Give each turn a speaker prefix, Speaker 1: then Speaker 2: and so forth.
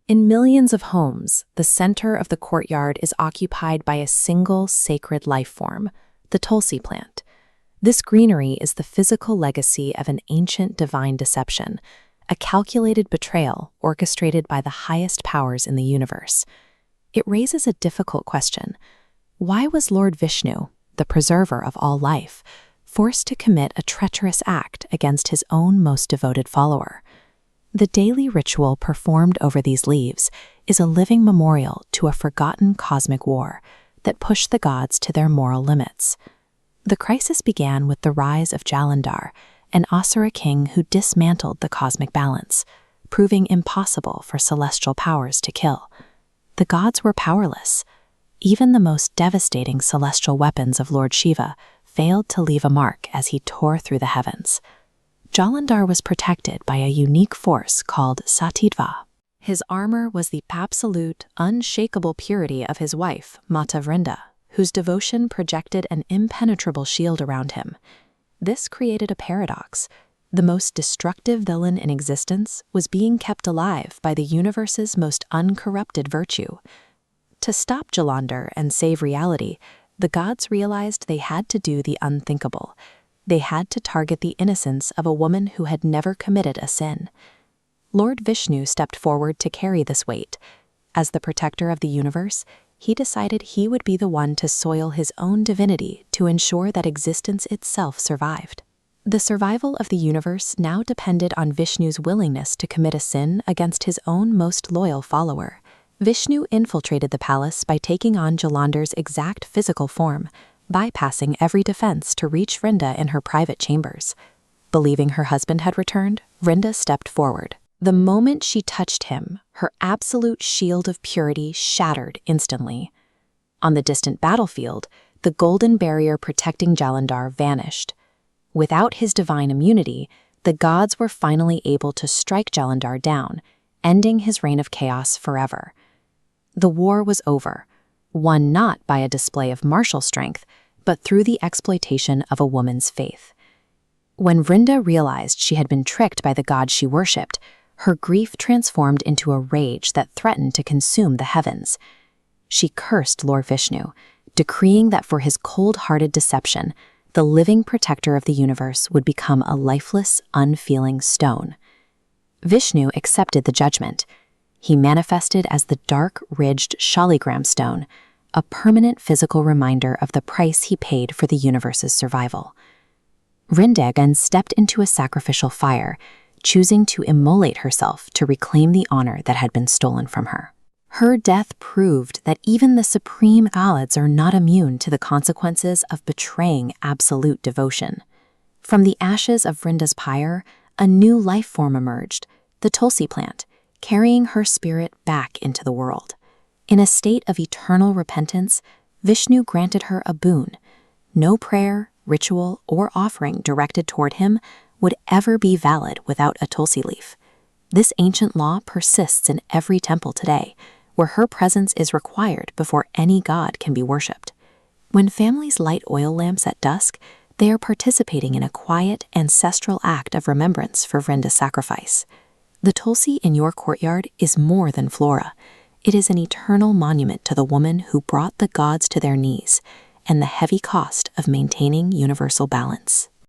Speaker 1: In millions of homes, the center of the courtyard is occupied by a single sacred life form, the Tulsi plant. This greenery is the physical legacy of an ancient divine deception, a calculated betrayal orchestrated by the highest powers in the universe. It raises a difficult question. Why was Lord Vishnu, the preserver of all life, forced to commit a treacherous act against his own most devoted follower? The daily ritual performed over these leaves is a living memorial to a forgotten cosmic war that pushed the gods to their moral limits. The crisis began with the rise of Jalandhara, an Asura king who dismantled the cosmic balance, proving impossible for celestial powers to kill. The gods were powerless. Even the most devastating celestial weapons of Lord Shiva failed to leave a mark as he tore through the heavens. Jalandhara was protected by a unique force called Satidva. His armor was the absolute, unshakable purity of his wife, Mata Vrinda, whose devotion projected an impenetrable shield around him. This created a paradox. The most destructive villain in existence was being kept alive by the universe's most uncorrupted virtue. To stop Jalandhara and save reality, the gods realized they had to do the unthinkable. They had to target the innocence of a woman who had never committed a sin. Lord Vishnu stepped forward to carry this weight. As the protector of the universe, he decided he would be the one to soil his own divinity to ensure that existence itself survived. The survival of the universe now depended on Vishnu's willingness to commit a sin against his own most loyal follower. Vishnu infiltrated the palace by taking on Jalandhara's exact physical form, bypassing every defense to reach Vrinda in her private chambers. Believing her husband had returned, Vrinda stepped forward. The moment she touched him, her absolute shield of purity shattered instantly. On the distant battlefield, the golden barrier protecting Jalandhara vanished. Without his divine immunity, the gods were finally able to strike Jalandhara down, ending his reign of chaos forever. The war was over, won not by a display of martial strength, but through the exploitation of a woman's faith. When Vrinda realized she had been tricked by the god she worshipped, her grief transformed into a rage that threatened to consume the heavens. She cursed Lord Vishnu, decreeing that for his cold-hearted deception, the living protector of the universe would become a lifeless, unfeeling stone. Vishnu accepted the judgment. He manifested as the dark-ridged Shaligram stone, a permanent physical reminder of the price he paid for the universe's survival. Vrinda then stepped into a sacrificial fire, choosing to immolate herself to reclaim the honor that had been stolen from her. Her death proved that even the supreme gods are not immune to the consequences of betraying absolute devotion. From the ashes of Vrinda's pyre, a new life form emerged, the Tulsi plant, carrying her spirit back into the world. In a state of eternal repentance, Vishnu granted her a boon. No prayer, ritual, or offering directed toward him would ever be valid without a Tulsi leaf. This ancient law persists in every temple today, where her presence is required before any god can be worshipped. When families light oil lamps at dusk, they are participating in a quiet, ancestral act of remembrance for Vrinda's sacrifice. The Tulsi in your courtyard is more than flora. It is an eternal monument to the woman who brought the gods to their knees and the heavy cost of maintaining universal balance.